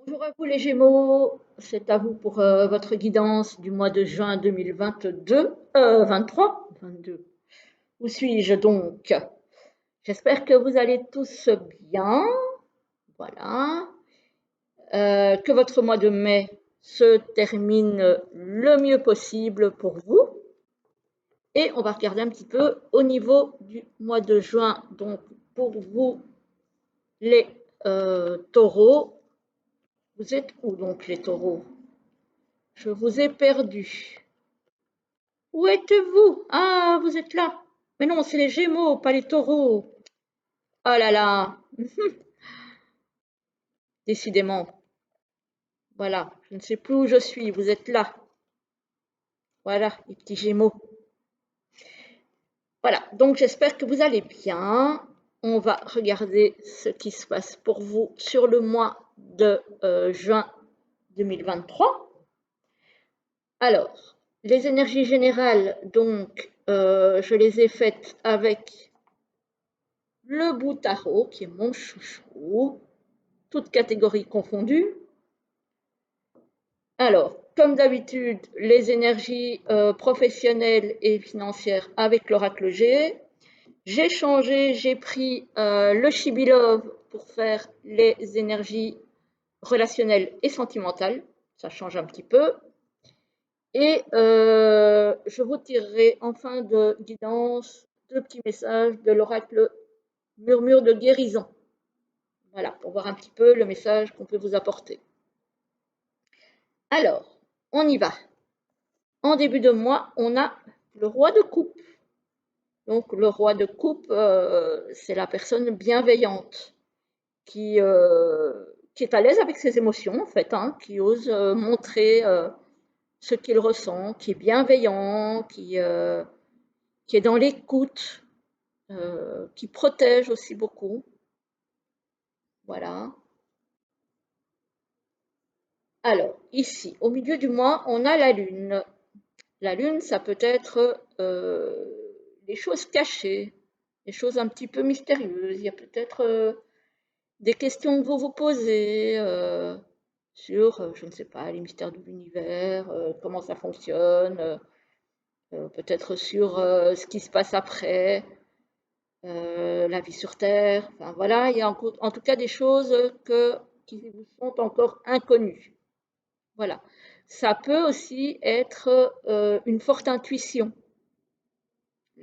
Bonjour à vous les Gémeaux, c'est à vous pour votre guidance du mois de juin 2022, 23, 22. Où suis-je donc? J'espère que vous allez tous bien, voilà. Que votre mois de mai se termine le mieux possible pour vous. Et on va regarder un petit peu au niveau du mois de juin, donc pour vous les taureaux. Vous êtes où donc les taureaux? Je vous ai perdu. Où êtes-vous? Ah, vous êtes là. Mais non, c'est les Gémeaux, pas les taureaux. Oh là là. Décidément. Voilà, je ne sais plus où je suis. Vous êtes là. Voilà, les petits Gémeaux. Voilà, donc j'espère que vous allez bien. On va regarder ce qui se passe pour vous sur le mois de juin 2023. Alors, les énergies générales, donc, je les ai faites avec le Boutaro, qui est mon chouchou, toutes catégories confondues. Alors, comme d'habitude, les énergies professionnelles et financières avec l'oracle G. J'ai changé, j'ai pris le Chibilov pour faire les énergies relationnelles et sentimentales. Ça change un petit peu. Et je vous tirerai en fin de guidance deux petits messages de l'oracle Murmure de guérison. Voilà, pour voir un petit peu le message qu'on peut vous apporter. Alors, on y va. En début de mois, on a le roi de coupe. Donc, le roi de coupe, c'est la personne bienveillante qui est à l'aise avec ses émotions, en fait, hein, qui ose montrer ce qu'il ressent, qui est bienveillant, qui est dans l'écoute, qui protège aussi beaucoup. Voilà. Alors, ici, au milieu du mois, on a la lune. La lune, ça peut être des choses cachées, des choses un petit peu mystérieuses. Il y a peut-être des questions que vous vous posez sur, je ne sais pas, les mystères de l'univers, comment ça fonctionne, peut-être sur ce qui se passe après, la vie sur Terre. Enfin voilà, il y a en tout cas des choses qui vous sont encore inconnues. Voilà. Ça peut aussi être une forte intuition,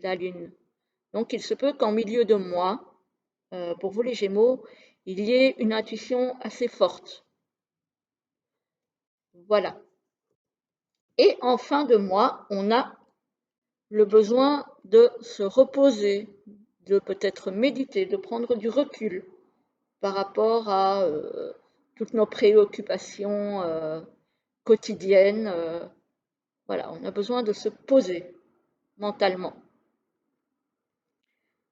la Lune. Donc il se peut qu'en milieu de mois, pour vous les Gémeaux, il y ait une intuition assez forte. Voilà. Et en fin de mois, on a le besoin de se reposer, de peut-être méditer, de prendre du recul par rapport à toutes nos préoccupations quotidiennes. Voilà, on a besoin de se poser mentalement.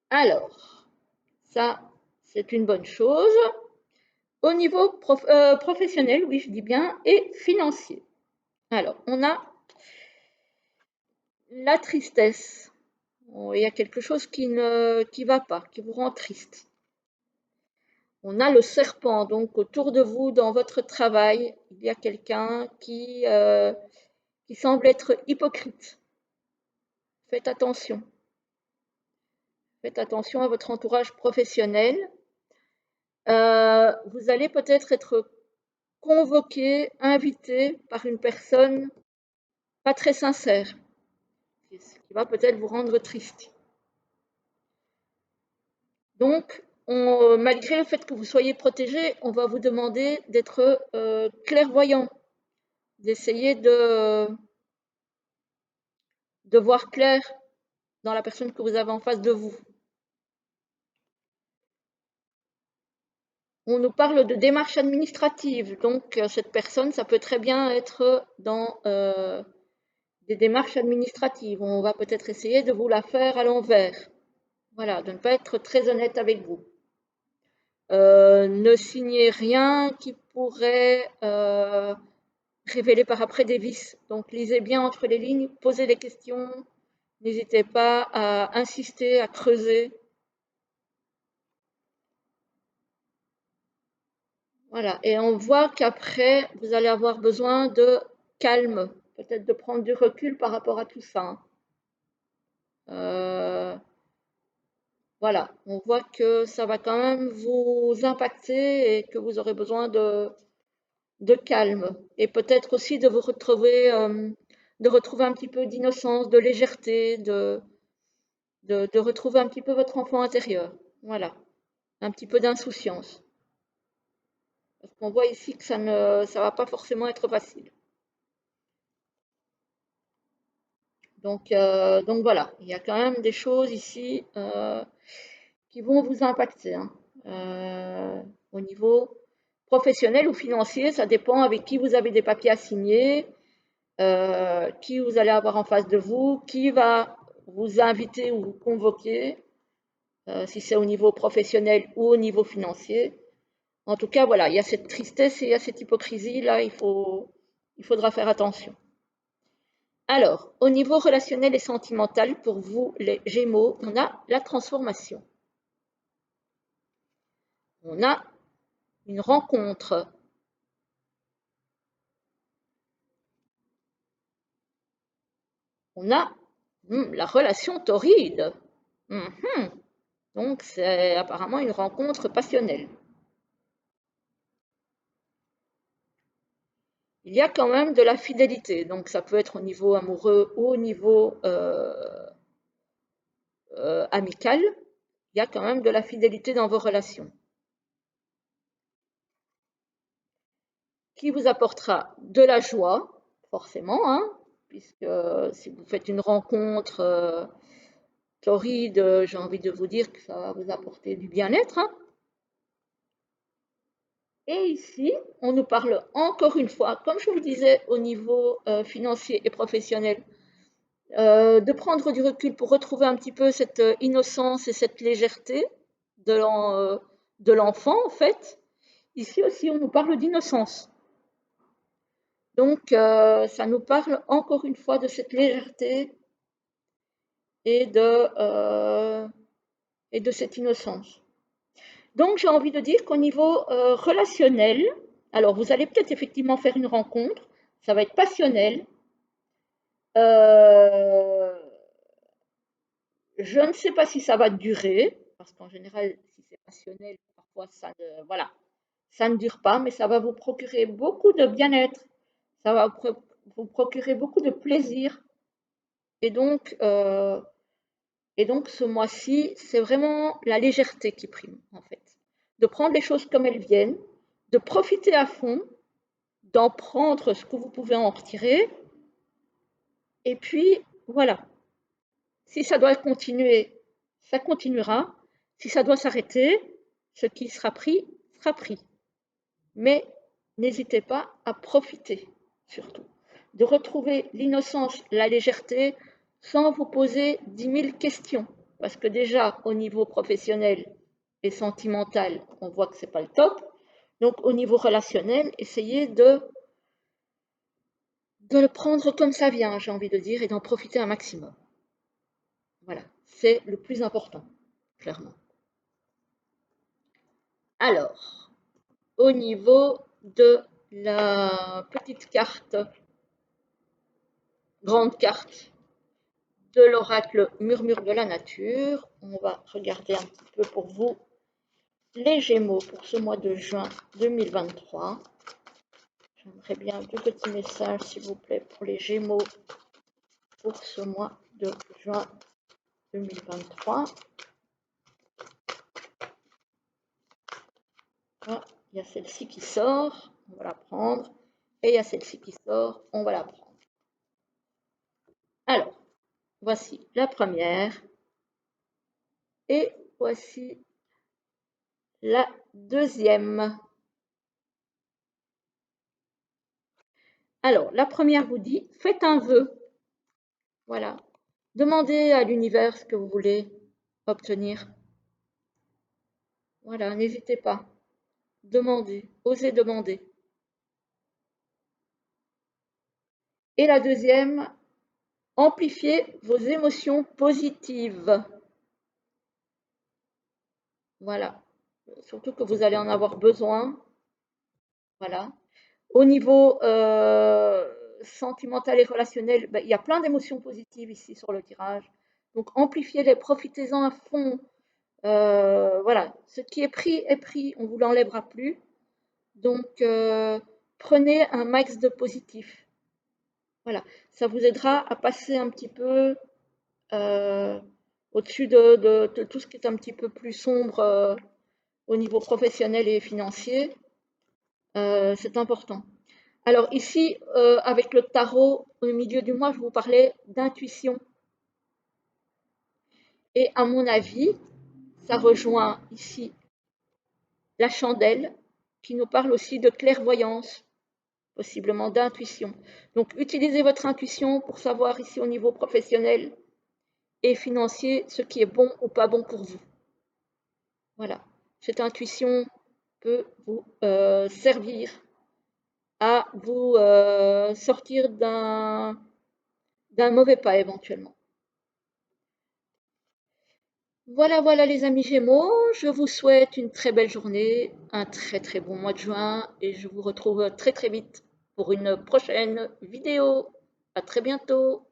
Alors, ça, c'est une bonne chose. Au niveau professionnel, oui, je dis bien, et financier. Alors, on a la tristesse. Il y a quelque chose qui ne va pas, qui vous rend triste. On a le serpent, donc autour de vous, dans votre travail, il y a quelqu'un qui semble être hypocrite. Faites attention. Faites attention à votre entourage professionnel. Vous allez peut-être être convoqué, invité par une personne pas très sincère, ce qui va peut-être vous rendre triste. Donc, malgré le fait que vous soyez protégé, on va vous demander d'être clairvoyant, d'essayer de voir clair dans la personne que vous avez en face de vous. On nous parle de démarches administratives, donc cette personne, ça peut très bien être dans des démarches administratives. On va peut-être essayer de vous la faire à l'envers. Voilà, de ne pas être très honnête avec vous. Ne signez rien qui pourrait révéler par après des vices. Donc lisez bien entre les lignes, posez des questions, n'hésitez pas à insister, à creuser. Voilà. Et on voit qu'après, vous allez avoir besoin de calme, peut-être de prendre du recul par rapport à tout ça, hein. Euh, voilà, on voit que ça va quand même vous impacter et que vous aurez besoin de calme et peut-être aussi de retrouver un petit peu d'innocence, de légèreté, de retrouver un petit peu votre enfant intérieur. Voilà, un petit peu d'insouciance. Parce qu'on voit ici que ça va pas forcément être facile. Donc voilà, il y a quand même des choses ici qui vont vous impacter, hein. Euh, Au niveau professionnel ou financier, ça dépend avec qui vous avez des papiers à signer, qui vous allez avoir en face de vous, qui va vous inviter ou vous convoquer, si c'est au niveau professionnel ou au niveau financier. En tout cas, voilà, il y a cette tristesse et il y a cette hypocrisie, là, il faudra faire attention. Alors, au niveau relationnel et sentimental, pour vous, les Gémeaux, on a la transformation. On a une rencontre. On a la relation torride. Mhm. Donc, c'est apparemment une rencontre passionnelle. Il y a quand même de la fidélité. Donc, ça peut être au niveau amoureux ou au niveau amical. Il y a quand même de la fidélité dans vos relations, qui vous apportera de la joie, forcément, hein, puisque si vous faites une rencontre torride, j'ai envie de vous dire que ça va vous apporter du bien-être, hein. Et ici, on nous parle encore une fois, comme je vous le disais, au niveau financier et professionnel, de prendre du recul pour retrouver un petit peu cette innocence et cette légèreté de l'enfant, en fait. Ici aussi, on nous parle d'innocence. Donc, ça nous parle encore une fois de cette légèreté et euh, et de cette innocence. Donc, j'ai envie de dire qu'au niveau relationnel, alors vous allez peut-être effectivement faire une rencontre, ça va être passionnel. Euh, je ne sais pas si ça va durer, parce qu'en général, si c'est passionnel, parfois voilà, ça ne dure pas, mais ça va vous procurer beaucoup de bien-être, ça va vous procurer beaucoup de plaisir. Et donc, euh, et donc ce mois-ci, c'est vraiment la légèreté qui prime, en fait. De prendre les choses comme elles viennent, de profiter à fond, d'en prendre ce que vous pouvez en retirer. Et puis, voilà. Si ça doit continuer, ça continuera. Si ça doit s'arrêter, ce qui sera pris, sera pris. Mais n'hésitez pas à profiter, surtout. De retrouver l'innocence, la légèreté, sans vous poser 10 000 questions. Parce que déjà, au niveau professionnel et sentimental, on voit que ce n'est pas le top. Donc, au niveau relationnel, essayez de le prendre comme ça vient, j'ai envie de dire, et d'en profiter un maximum. Voilà, c'est le plus important, clairement. Alors, au niveau de la petite carte, grande carte de l'oracle Murmure de la nature, on va regarder un petit peu pour vous les Gémeaux pour ce mois de juin 2023. J'aimerais bien deux petits messages, s'il vous plaît, pour les Gémeaux pour ce mois de juin 2023. Ah, il y a celle-ci qui sort, on va la prendre. Et il y a celle-ci qui sort, on va la prendre. Alors, voici la première. Et voici la deuxième. Alors, la première vous dit, faites un vœu. Voilà. Demandez à l'univers ce que vous voulez obtenir. Voilà, n'hésitez pas. Demandez, osez demander. Et la deuxième, amplifiez vos émotions positives. Voilà. Surtout que vous allez en avoir besoin. Voilà. Au niveau sentimental et relationnel, ben, il y a plein d'émotions positives ici sur le tirage. Donc amplifiez-les, profitez-en à fond. Voilà, ce qui est pris, on ne vous l'enlèvera plus. Donc prenez un max de positif. Voilà, ça vous aidera à passer un petit peu euh, au-dessus de tout ce qui est un petit peu plus sombre au niveau professionnel et financier. C'est important. Alors ici, avec le tarot, au milieu du mois, je vous parlais d'intuition. Et à mon avis, ça rejoint ici la chandelle, qui nous parle aussi de clairvoyance, possiblement d'intuition. Donc utilisez votre intuition pour savoir ici au niveau professionnel et financier ce qui est bon ou pas bon pour vous. Voilà. Cette intuition peut vous servir à vous sortir d'un mauvais pas éventuellement. Voilà, voilà les amis Gémeaux, je vous souhaite une très belle journée, un très très bon mois de juin et je vous retrouve très très vite pour une prochaine vidéo. À très bientôt.